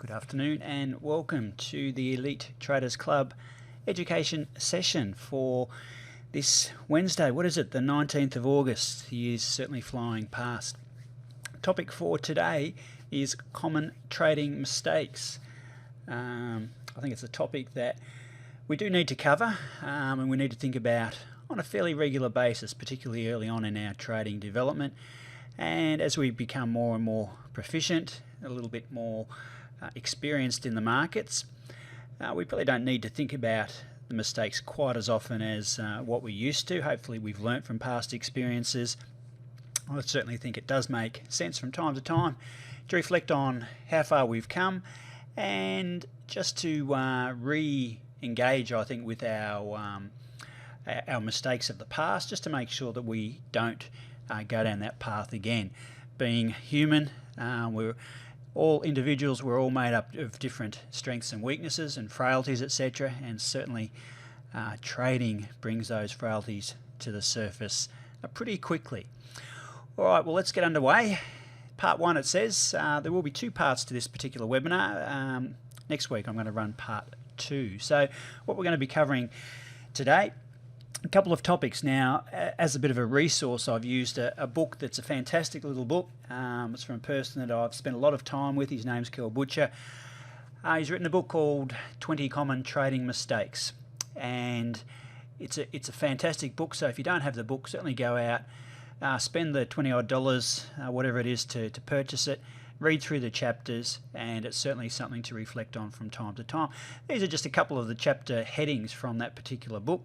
Good afternoon and welcome to the Elite Traders Club education session for this Wednesday. What is it? The 19th of August. The year's certainly flying past. Topic for today is common trading mistakes. I think it's a topic that we do need to cover and we need to think about on a fairly regular basis, particularly early on in our trading development. And as we become more and more proficient, a little bit more experienced in the markets, we probably don't need to think about the mistakes quite as often as what we used to. Hopefully we've learnt from past experiences. I certainly think it does make sense from time to time to reflect on how far we've come and just to re-engage, I think, with our mistakes of the past, just to make sure that we don't go down that path again. Being human, we're all individuals, we're all made up of different strengths and weaknesses and frailties, etc. And certainly trading brings those frailties to the surface pretty quickly. All right, well, let's get underway. Part one, it says, there will be two parts to this particular webinar. Next week I'm going to run part two. So what we're going to be covering today, a couple of topics. Now, as a bit of a resource, I've used a book that's a fantastic little book. It's from a person that I've spent a lot of time with. His name's Kel Butcher. He's written a book called 20 Common Trading Mistakes, and it's a fantastic book. So if you don't have the book, certainly go out, spend the $20 odd, whatever it is, to purchase it. Read through the chapters, and it's certainly something to reflect on from time to time. These are just a couple of the chapter headings from that particular book.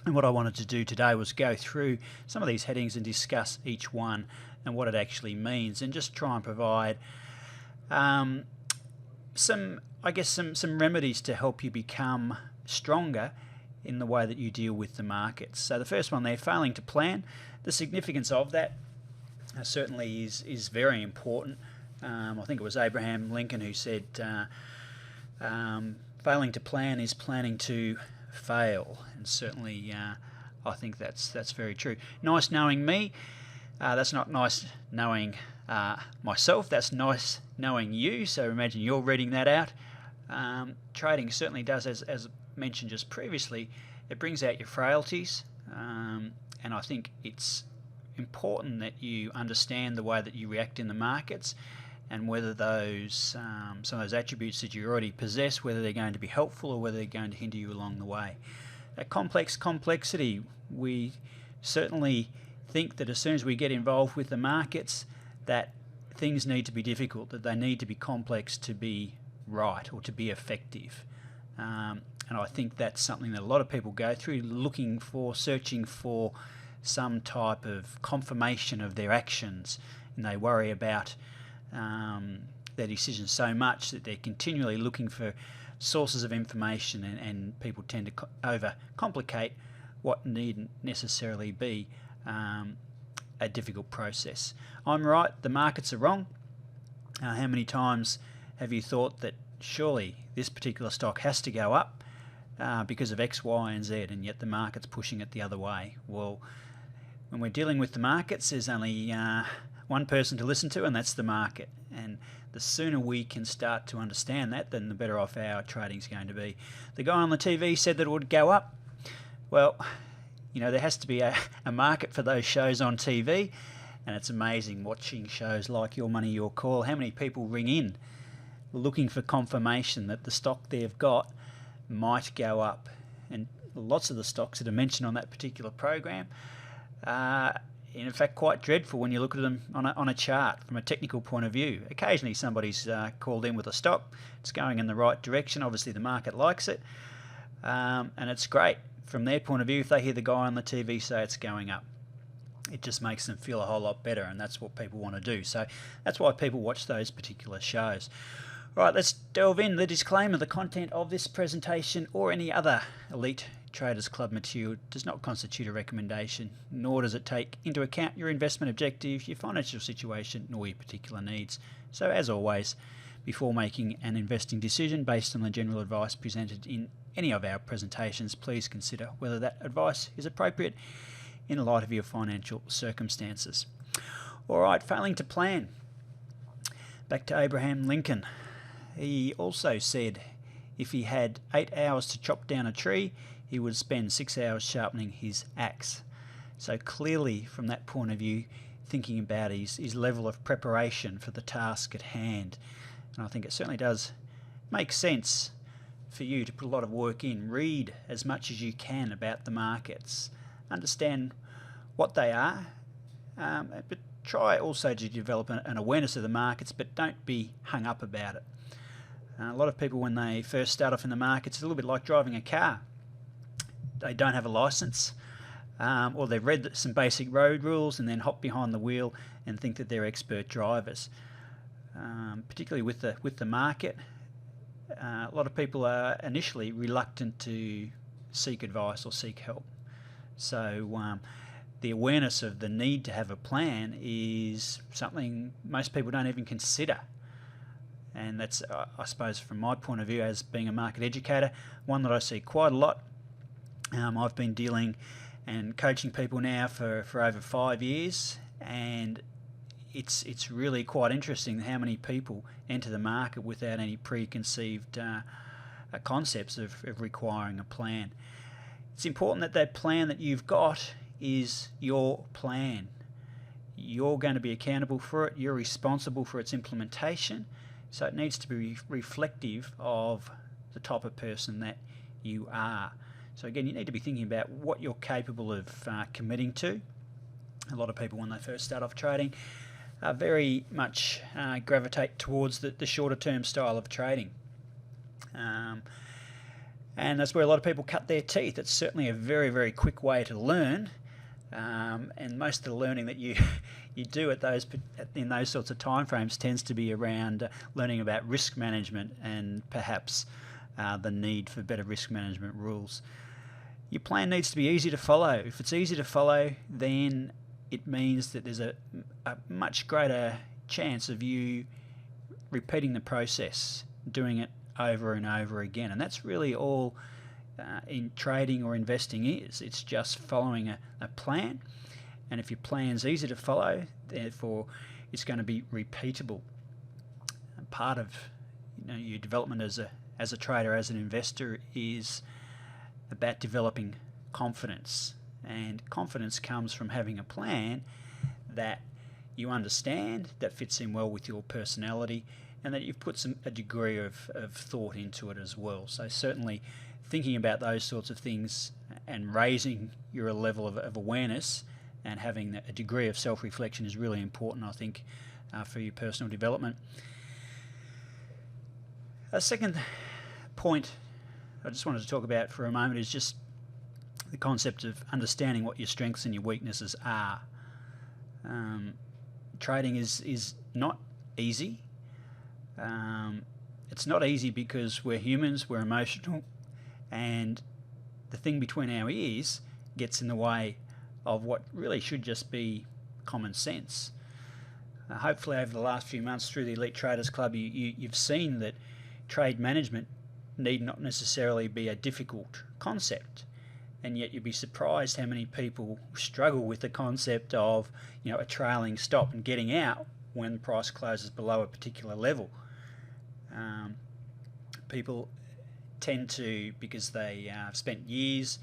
And what I wanted to do today was go through some of these headings and discuss each one and what it actually means, and just try and provide some remedies to help you become stronger in the way that you deal with the markets. So the first one there, failing to plan. The significance of that certainly is very important. I think it was Abraham Lincoln who said, failing to plan is planning to fail, and certainly I think that's very true. Nice knowing me. That's not nice knowing myself. That's nice knowing you. So imagine you're reading that out. Trading certainly does, as mentioned just previously, it brings out your frailties, and I think it's important that you understand the way that you react in the markets, and whether those some of those attributes that you already possess, whether they're going to be helpful or whether they're going to hinder you along the way. That complexity, we certainly think that as soon as we get involved with the markets, that things need to be difficult, that they need to be complex to be right or to be effective. And I think that's something that a lot of people go through, searching for some type of confirmation of their actions, and they worry about their decisions so much that they're continually looking for sources of information, and people tend to overcomplicate what needn't necessarily be a difficult process. I'm right, the markets are wrong. How many times have you thought that surely this particular stock has to go up because of X, Y, and Z, and yet the market's pushing it the other way? Well, when we're dealing with the markets, there's only one person to listen to, and that's the market. And the sooner we can start to understand that, then the better off our trading's going to be. The guy on the TV said that it would go up. Well, you know, there has to be a market for those shows on TV, and it's amazing watching shows like Your Money, Your Call, how many people ring in looking for confirmation that the stock they've got might go up. And lots of the stocks that are mentioned on that particular program in fact quite dreadful when you look at them on a chart from a technical point of view. Occasionally somebody's called in with a stock, it's going in the right direction, obviously the market likes it, and it's great from their point of view. If they hear the guy on the TV say it's going up, it just makes them feel a whole lot better, and that's what people want to do. So that's why people watch those particular shows. Right, let's delve in. The disclaimer: the content of this presentation or any other Elite Traders Club material does not constitute a recommendation, nor does it take into account your investment objectives, your financial situation, nor your particular needs. So as always, before making an investing decision based on the general advice presented in any of our presentations, please consider whether that advice is appropriate in light of your financial circumstances. All right, failing to plan. Back to Abraham Lincoln. he also said if he had 8 hours to chop down a tree, he would spend 6 hours sharpening his axe. So clearly, from that point of view, thinking about his level of preparation for the task at hand. And I think it certainly does make sense for you to put a lot of work in. Read as much as you can about the markets. Understand what they are, but try also to develop an awareness of the markets, but don't be hung up about it. A lot of people, when they first start off in the markets, it's a little bit like driving a car. They don't have a license, or they've read some basic road rules and then hop behind the wheel and think that they're expert drivers. Particularly with the market, a lot of people are initially reluctant to seek advice or seek help. So the awareness of the need to have a plan is something most people don't even consider. And that's, I suppose, from my point of view as being a market educator, one that I see quite a lot. I've been dealing and coaching people now for over 5 years, and it's really quite interesting how many people enter the market without any preconceived concepts of requiring a plan. It's important that that plan that you've got is your plan. You're going to be accountable for it. You're responsible for its implementation. So it needs to be reflective of the type of person that you are. So again, you need to be thinking about what you're capable of committing to. A lot of people, when they first start off trading, very much gravitate towards the shorter term style of trading. And that's where a lot of people cut their teeth. It's certainly a very, very quick way to learn. And most of the learning that you do in those sorts of timeframes tends to be around learning about risk management and perhaps the need for better risk management rules. Your plan needs to be easy to follow. If it's easy to follow, then it means that there's a much greater chance of you repeating the process, doing it over and over again. And that's really all in trading or investing is. It's just following a plan. And if your plan's easy to follow, therefore it's going to be repeatable. And part of your development as a trader, as an investor, is about developing confidence. And confidence comes from having a plan that you understand, that fits in well with your personality, and that you've put a degree of thought into it as well. So certainly thinking about those sorts of things and raising your level of awareness and having a degree of self-reflection is really important, I think, for your personal development. A second point I just wanted to talk about for a moment is just the concept of understanding what your strengths and your weaknesses are. Trading is not easy. It's not easy because we're humans, we're emotional, and the thing between our ears gets in the way of what really should just be common sense. Hopefully over the last few months through the Elite Traders Club, you've seen that trade management need not necessarily be a difficult concept, and yet you'd be surprised how many people struggle with the concept of a trailing stop and getting out when the price closes below a particular level. People tend to, because they spent years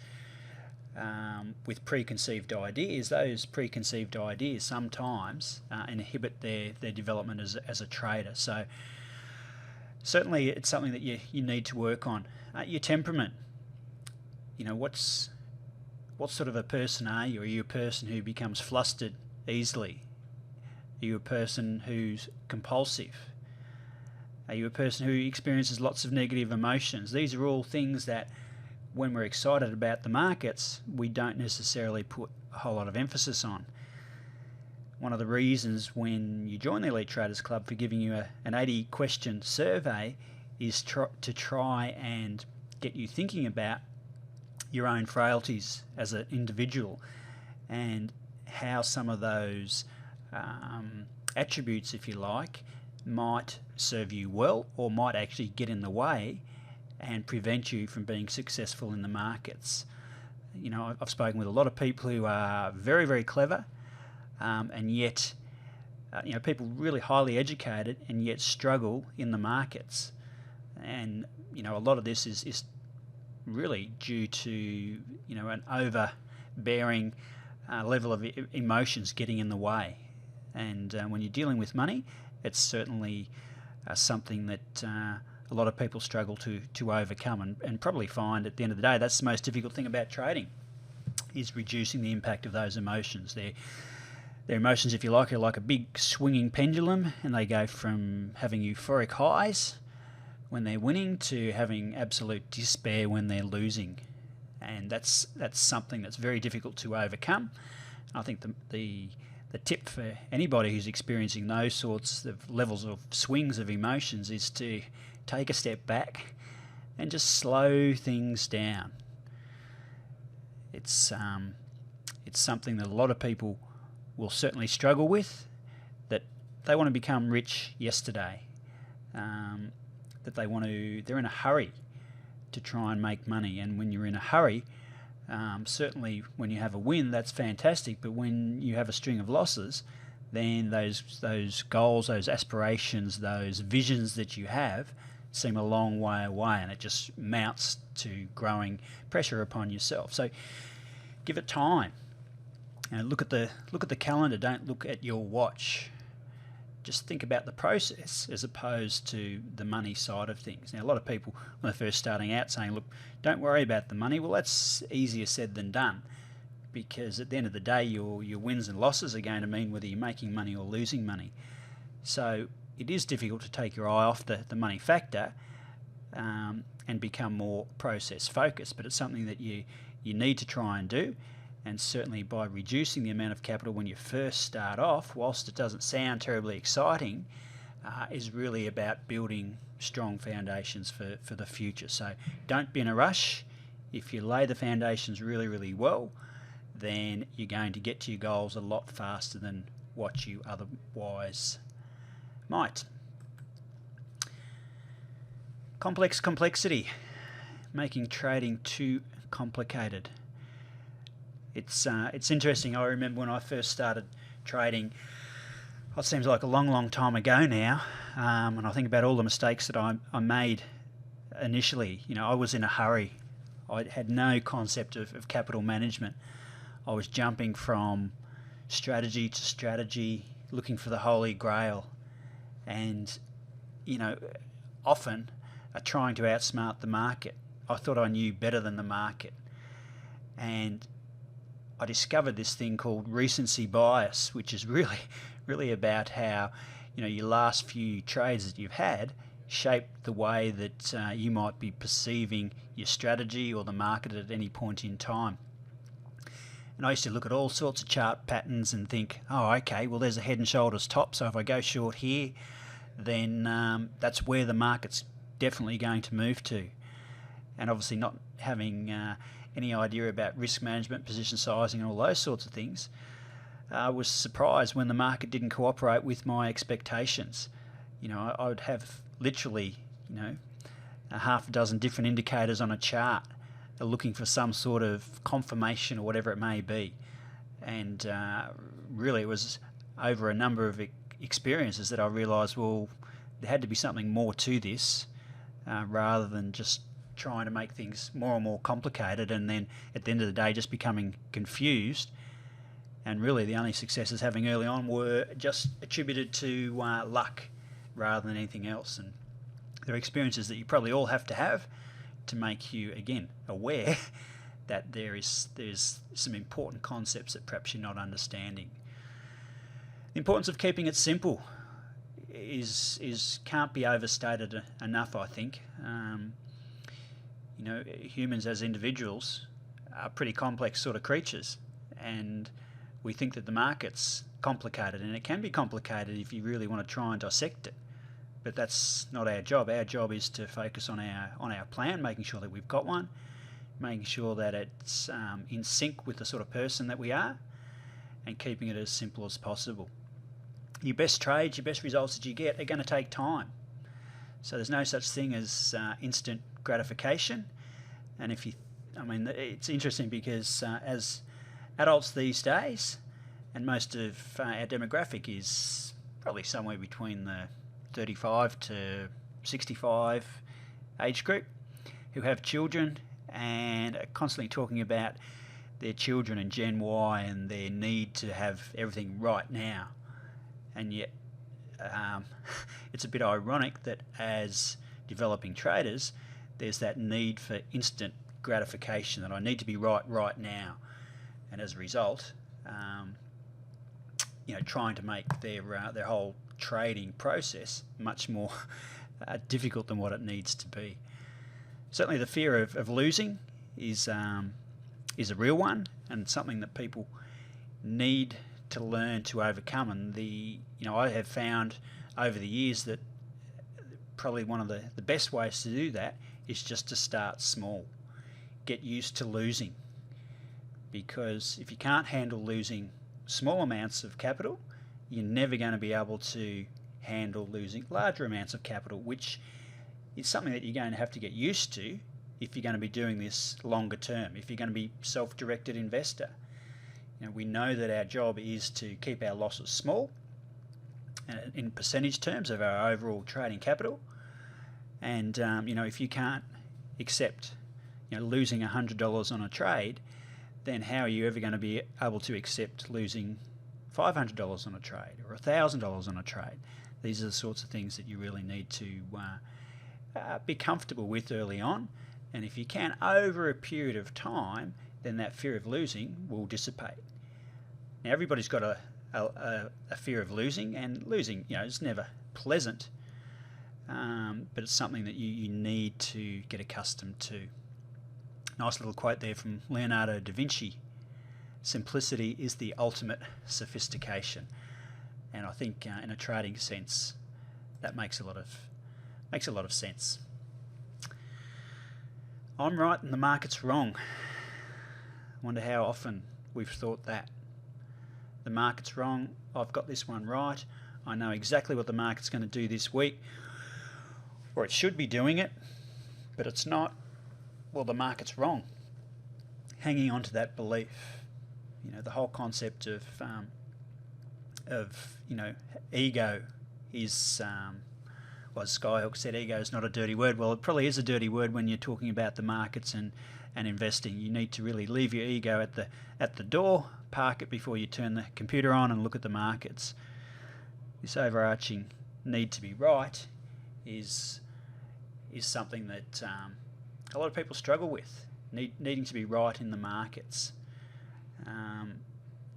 with preconceived ideas, those preconceived ideas sometimes inhibit their development as a trader. So certainly it's something that you need to work on. Your temperament. What sort of a person are you? Are you a person who becomes flustered easily? Are you a person who's compulsive? Are you a person who experiences lots of negative emotions? These are all things that, when we're excited about the markets, we don't necessarily put a whole lot of emphasis on. One of the reasons when you join the Elite Traders Club for giving you an 80-question survey is to try and get you thinking about your own frailties as an individual and how some of those attributes, if you like, might serve you well or might actually get in the way and prevent you from being successful in the markets. I've spoken with a lot of people who are very, very clever, and yet, people really highly educated and yet struggle in the markets. And a lot of this is really due to an overbearing level of emotions getting in the way. And when you're dealing with money, it's certainly something that a lot of people struggle to overcome, and probably find at the end of the day that's the most difficult thing about trading, is reducing the impact of those emotions. Their emotions, if you like, are like a big swinging pendulum, and they go from having euphoric highs when they're winning to having absolute despair when they're losing. And that's something that's very difficult to overcome. I think the tip for anybody who's experiencing those sorts of levels of swings of emotions is to take a step back and just slow things down. It's something that a lot of people will certainly struggle with, that they want to become rich yesterday, that they're in a hurry to try and make money. And when you're in a hurry, certainly when you have a win, that's fantastic, but when you have a string of losses, then those goals, those aspirations, those visions that you have seem a long way away, and it just mounts to growing pressure upon yourself. So give it time. Look at the calendar. Don't look at your watch. Just think about the process as opposed to the money side of things. Now, a lot of people, when they're first starting out, saying, "Look, don't worry about the money." Well, that's easier said than done, because at the end of the day, your wins and losses are going to mean whether you're making money or losing money. So it is difficult to take your eye off the money factor and become more process focused, but it's something that you need to try and do. And certainly by reducing the amount of capital when you first start off, whilst it doesn't sound terribly exciting, is really about building strong foundations for the future. So don't be in a rush. If you lay the foundations really, really well, then you're going to get to your goals a lot faster than what you otherwise might. Complexity. Making trading too complicated. It's interesting. I remember when I first started trading, it seems like a long, long time ago now, and I think about all the mistakes that I made initially. I was in a hurry. I had no concept of capital management. I was jumping from strategy to strategy, looking for the holy grail, and often trying to outsmart the market. I thought I knew better than the market, and I discovered this thing called recency bias, which is really about how your last few trades that you've had shape the way that you might be perceiving your strategy or the market at any point in time. And I used to look at all sorts of chart patterns and think, oh, okay, well, there's a head and shoulders top, so if I go short here, then that's where the market's definitely going to move to. And obviously not having any idea about risk management, position sizing, and all those sorts of things, I was surprised when the market didn't cooperate with my expectations. I would have literally, a half a dozen different indicators on a chart looking for some sort of confirmation or whatever it may be. And really it was over a number of experiences that I realised, well, there had to be something more to this rather than just trying to make things more and more complicated, and then at the end of the day just becoming confused. And really the only successes having early on were just attributed to luck rather than anything else. And there are experiences that you probably all have to make you, again, aware that there's some important concepts that perhaps you're not understanding. The importance of keeping it simple is can't be overstated enough, I think. Humans as individuals are pretty complex sort of creatures, and we think that the market's complicated, and it can be complicated if you really want to try and dissect it. But that's not our job. Our job is to focus on our plan, making sure that we've got one, making sure that it's in sync with the sort of person that we are, and keeping it as simple as possible. Your best trades, your best results that you get are going to take time. So there's no such thing as instant gratification. And it's interesting because as adults these days, and most of our demographic is probably somewhere between the 35 to 65 age group who have children and are constantly talking about their children and Gen Y and their need to have everything right now. And yet it's a bit ironic that as developing traders, there's that need for instant gratification, that I need to be right now. And as a result, trying to make their whole trading process much more difficult than what it needs to be. Certainly the fear of losing is a real one, and something that people need to learn to overcome. And I have found over the years that probably one of the best ways to do that is just to start small. Get used to losing, because if you can't handle losing small amounts of capital, you're never going to be able to handle losing larger amounts of capital, which is something that you're going to have to get used to if you're going to be doing this longer term, if you're going to be self-directed investor. We know that our job is to keep our losses small in percentage terms of our overall trading capital. And if you can't accept losing $100 on a trade, then how are you ever going to be able to accept losing $500 on a trade or $1,000 on a trade? These are the sorts of things that you really need to be comfortable with early on. And if you can, over a period of time, then that fear of losing will dissipate. Now, everybody's got a fear of losing, and losing, is never pleasant, but it's something that you need to get accustomed to. Nice little quote there from Leonardo da Vinci: "Simplicity is the ultimate sophistication." And I think in a trading sense, that makes a lot of sense. I'm right and the market's wrong. I wonder how often we've thought that. The market's wrong, I've got this one right, I know exactly what the market's going to do this week, or it should be doing it, but it's not. Well, the market's wrong. Hanging on to that belief, the whole concept of ego is, as Skyhook said, ego is not a dirty word. Well, it probably is a dirty word when you're talking about the markets and investing. You need to really leave your ego at the door, park it before you turn the computer on and look at the markets. This overarching need to be right is something that a lot of people struggle with, needing to be right in the markets.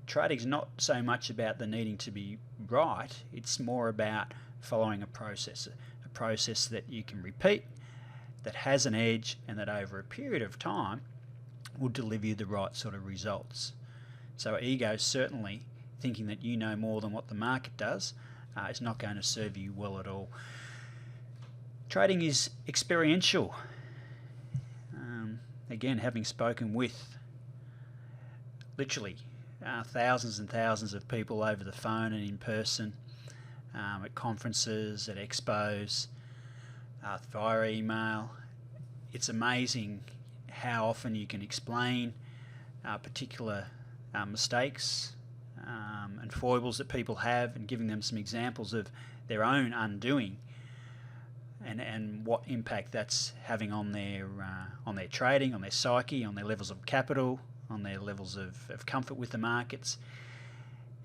Trading is not so much about the needing to be right, it's more about following a process that you can repeat, that has an edge, and that over a period of time will deliver you the right sort of results. So ego, certainly thinking that you know more than what the market does, is not going to serve you well at all. Trading is experiential. Again, having spoken with literally thousands and thousands of people over the phone and in person, at conferences, at expos, via email, it's amazing how often you can explain particular mistakes and foibles that people have, and giving them some examples of their own undoing, and what impact that's having on their trading, on their psyche, on their levels of capital, on their levels of comfort with the markets.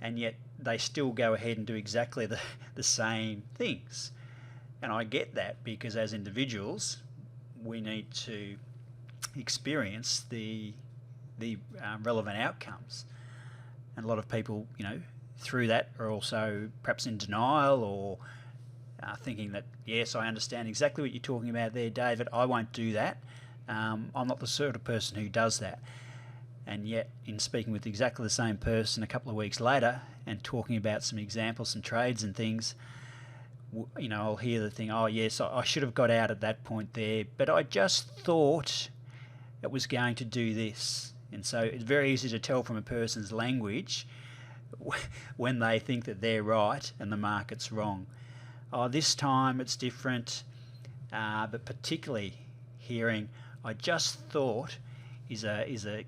And yet they still go ahead and do exactly the same things. And I get that, because as individuals we need to experience the relevant outcomes. And a lot of people, through that are also perhaps in denial, or thinking that, yes, I understand exactly what you're talking about there, David, I won't do that. I'm not the sort of person who does that. And yet, in speaking with exactly the same person a couple of weeks later and talking about some examples, some trades and things, I'll hear the thing, oh yes, I should have got out at that point there, but I just thought it was going to do this. And so it's very easy to tell from a person's language when they think that they're right and the market's wrong. Oh, this time it's different, but particularly hearing, I just thought, is a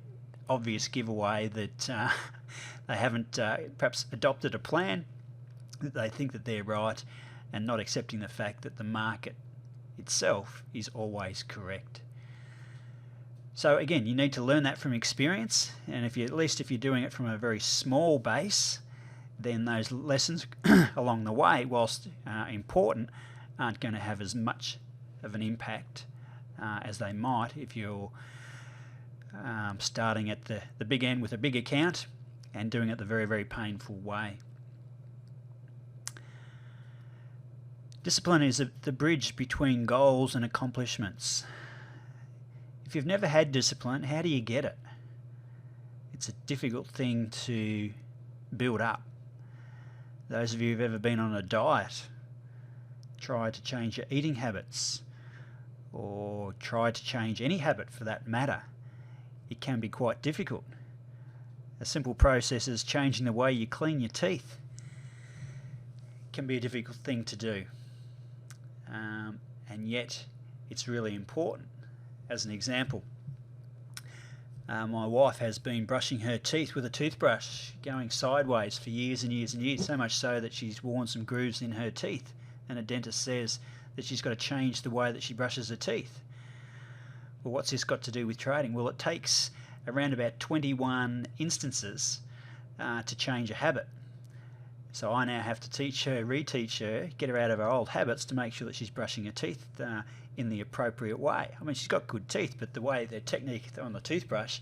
obvious giveaway that they haven't perhaps adopted a plan, that they think that they're right, and not accepting the fact that the market itself is always correct. So again, you need to learn that from experience, and at least if you're doing it from a very small base, then those lessons along the way, whilst important, aren't going to have as much of an impact as they might if you're starting at the big end with a big account and doing it the very, very painful way. Discipline is the bridge between goals and accomplishments. If you've never had discipline, how do you get it? It's a difficult thing to build up. Those of you who've ever been on a diet, tried to change your eating habits, or tried to change any habit for that matter, it can be quite difficult. A simple process is changing the way you clean your teeth. It can be a difficult thing to do, and yet it's really important. As an example, my wife has been brushing her teeth with a toothbrush going sideways for years and years and years, so much so that she's worn some grooves in her teeth, and a dentist says that she's got to change the way that she brushes her teeth. Well, what's this got to do with trading? Well, it takes around about 21 instances to change a habit. So I now have to teach her, reteach her, get her out of her old habits to make sure that she's brushing her teeth in the appropriate way. I mean, she's got good teeth, but the technique on the toothbrush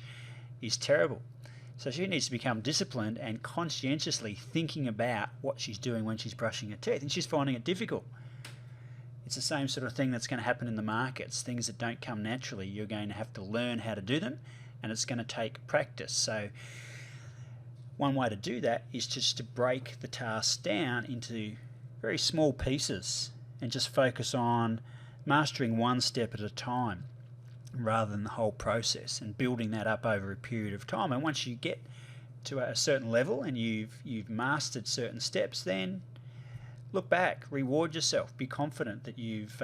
is terrible. So she needs to become disciplined and conscientiously thinking about what she's doing when she's brushing her teeth, and she's finding it difficult. It's the same sort of thing that's going to happen in the markets. Things that don't come naturally, you're going to have to learn how to do them, and it's going to take practice. So one way to do that is just to break the task down into very small pieces and just focus on mastering one step at a time rather than the whole process, and building that up over a period of time. And once you get to a certain level and you've mastered certain steps, then look back, reward yourself, be confident that you've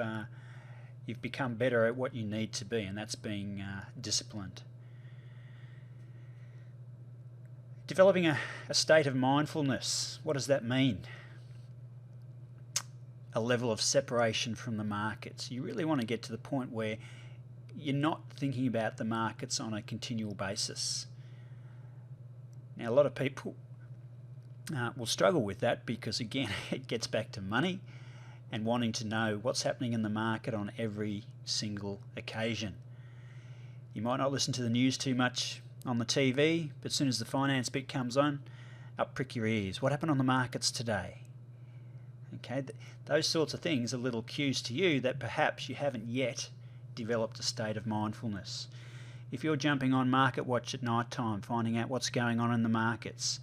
become better at what you need to be, and that's being disciplined. Developing a state of mindfulness. What does that mean? A level of separation from the markets. You really want to get to the point where you're not thinking about the markets on a continual basis. Now, a lot of people will struggle with that because, again, it gets back to money and wanting to know what's happening in the market on every single occasion. You might not listen to the news too much on the TV, but as soon as the finance bit comes on, up prick your ears. What happened on the markets today? Okay, those sorts of things are little cues to you that perhaps you haven't yet developed a state of mindfulness. If you're jumping on Market Watch at night time, finding out what's going on in the markets,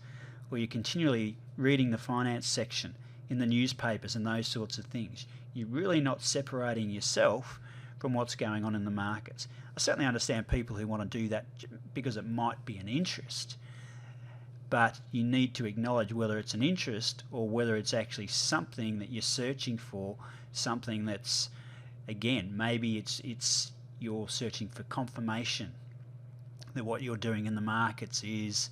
or you're continually reading the finance section in the newspapers and those sorts of things, you're really not separating yourself from what's going on in the markets. I certainly understand people who want to do that because it might be an interest, but you need to acknowledge whether it's an interest or whether it's actually something that you're searching for, something that's, again, maybe it's you're searching for confirmation that what you're doing in the markets is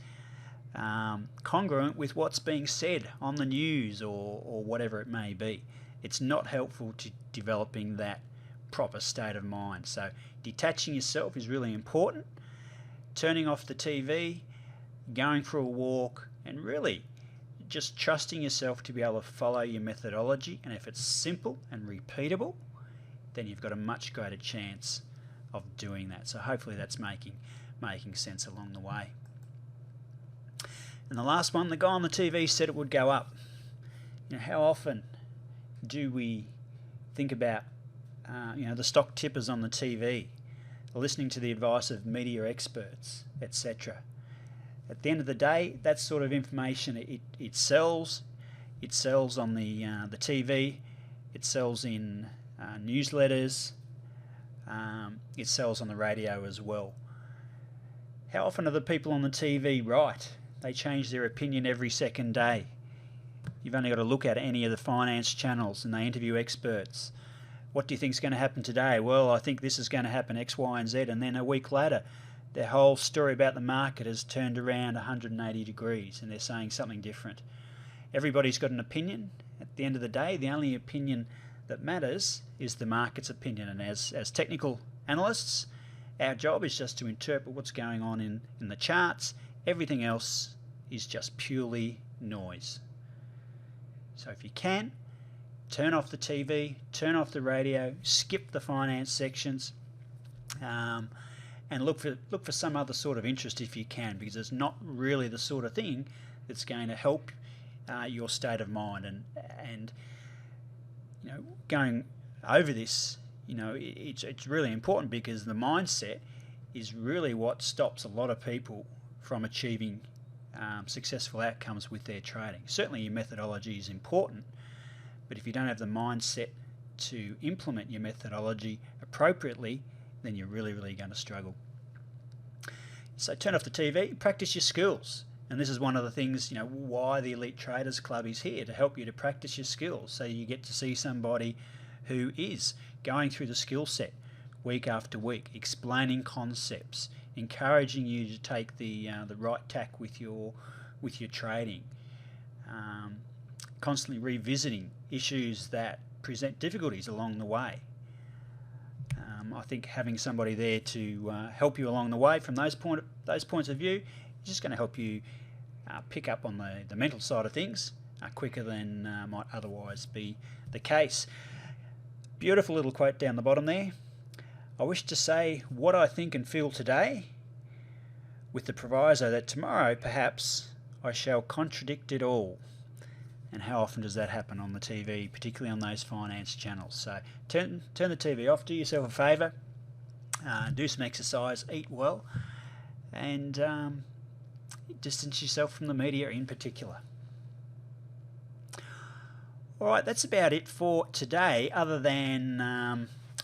congruent with what's being said on the news or whatever it may be. It's not helpful to developing that proper state of mind. So detaching yourself is really important. Turning off the TV, going for a walk, and really just trusting yourself to be able to follow your methodology. And if it's simple and repeatable, then you've got a much greater chance of doing that. So hopefully that's making sense along the way. And the last one, the guy on the TV said it would go up. You know, how often do we think about the stock tippers on the TV, listening to the advice of media experts, etc.? At the end of the day, that sort of information, it sells. It sells on the TV. It sells in newsletters. It sells on the radio as well. How often are the people on the TV right? They change their opinion every second day. You've only got to look at any of the finance channels and they interview experts. What do you think is going to happen today? Well, I think this is going to happen X, Y, and Z. And then a week later, their whole story about the market has turned around 180 degrees and they're saying something different. Everybody's got an opinion. At the end of the day, the only opinion that matters is the market's opinion. And as technical analysts, our job is just to interpret what's going on in the charts. Everything else is just purely noise. So if you can, turn off the TV, turn off the radio, skip the finance sections, and look for some other sort of interest if you can, because it's not really the sort of thing that's going to help your state of mind. And going over this, it's really important, because the mindset is really what stops a lot of people from achieving successful outcomes with their trading. Certainly your methodology is important, but if you don't have the mindset to implement your methodology appropriately, then you're really going to struggle. So turn off the TV, practice your skills. And this is one of the things, why the Elite Traders Club is here, to help you to practice your skills. So you get to see somebody who is going through the skill set week after week, explaining concepts, encouraging you to take the right tack with your trading, constantly revisiting issues that present difficulties along the way. I think having somebody there to help you along the way from those points of view is just going to help you pick up on the mental side of things quicker than might otherwise be the case. Beautiful little quote down the bottom there. I wish to say what I think and feel today, with the proviso that tomorrow perhaps I shall contradict it all. And how often does that happen on the TV, particularly on those finance channels? So turn the TV off, do yourself a favour, do some exercise, eat well, and distance yourself from the media in particular. Alright, that's about it for today, other than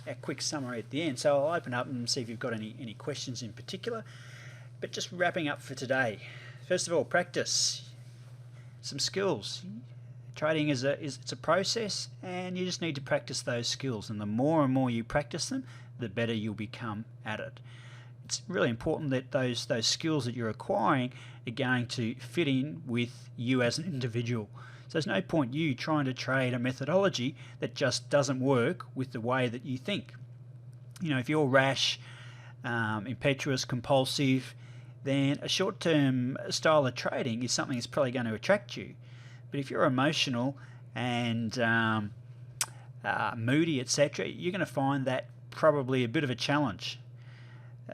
a quick summary at the end. So I'll open up and see if you've got any questions in particular. But just wrapping up for today. First of all, practice some skills. Trading is a process, and you just need to practice those skills. And the more and more you practice them, the better you'll become at it. It's really important that those skills that you're acquiring are going to fit in with you as an individual. So there's no point you trying to trade a methodology that just doesn't work with the way that you think. If you're rash, impetuous, compulsive, then a short-term style of trading is something that's probably going to attract you. But if you're emotional and moody, etc., you're going to find that probably a bit of a challenge.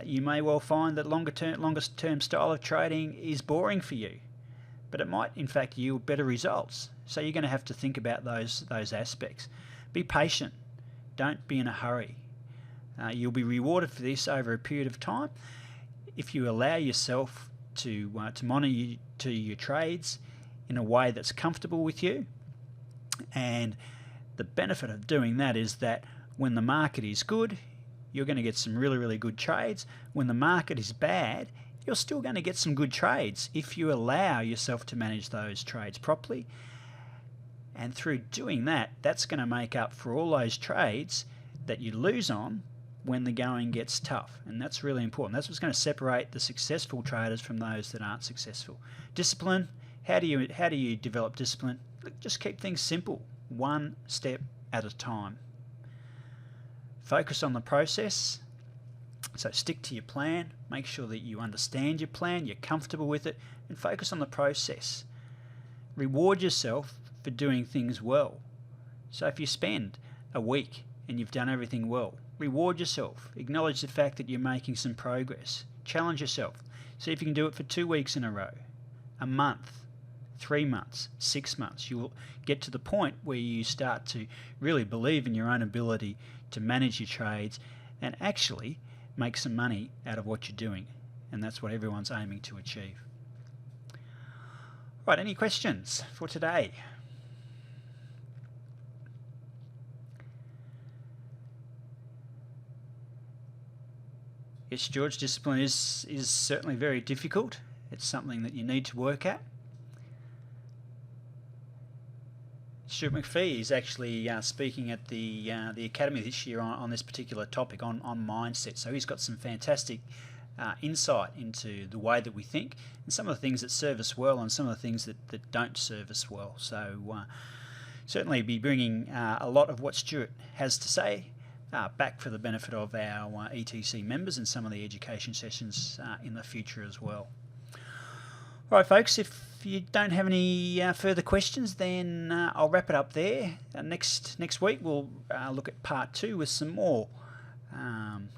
You may well find that longest term style of trading is boring for you, but it might in fact yield better results. So you're going to have to think about those aspects. Be patient. Don't be in a hurry. You'll be rewarded for this over a period of time if you allow yourself to monitor your trades in a way that's comfortable with you. And the benefit of doing that is that when the market is good, you're going to get some really good trades. When the market is bad, you're still going to get some good trades if you allow yourself to manage those trades properly. And through doing that, that's going to make up for all those trades that you lose on when the going gets tough. And that's really important. That's what's going to separate the successful traders from those that aren't successful. Discipline. How do you develop discipline? Just keep things simple, one step at a time. Focus on the process. So stick to your plan. Make sure that you understand your plan, you're comfortable with it, and focus on the process. Reward yourself for doing things well. So if you spend a week and you've done everything well, reward yourself. Acknowledge the fact that you're making some progress. Challenge yourself. See if you can do it for 2 weeks in a row, a month, 3 months, 6 months. You will get to the point where you start to really believe in your own ability to manage your trades and actually make some money out of what you're doing. And that's what everyone's aiming to achieve. Right, any questions for today? Yes, George, discipline is certainly very difficult. It's something that you need to work at. Stuart McPhee is actually speaking at the Academy this year on this particular topic, on mindset. So he's got some fantastic insight into the way that we think and some of the things that serve us well and some of the things that don't serve us well. So certainly be bringing a lot of what Stuart has to say back for the benefit of our ETC members and some of the education sessions in the future as well. All right, folks, if you don't have any further questions, then I'll wrap it up there. Next week, we'll look at part 2 with some more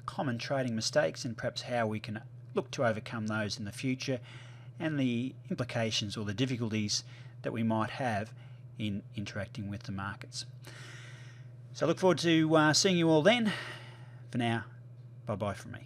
common trading mistakes and perhaps how we can look to overcome those in the future and the implications or the difficulties that we might have in interacting with the markets. So I look forward to seeing you all then. For now, bye-bye from me.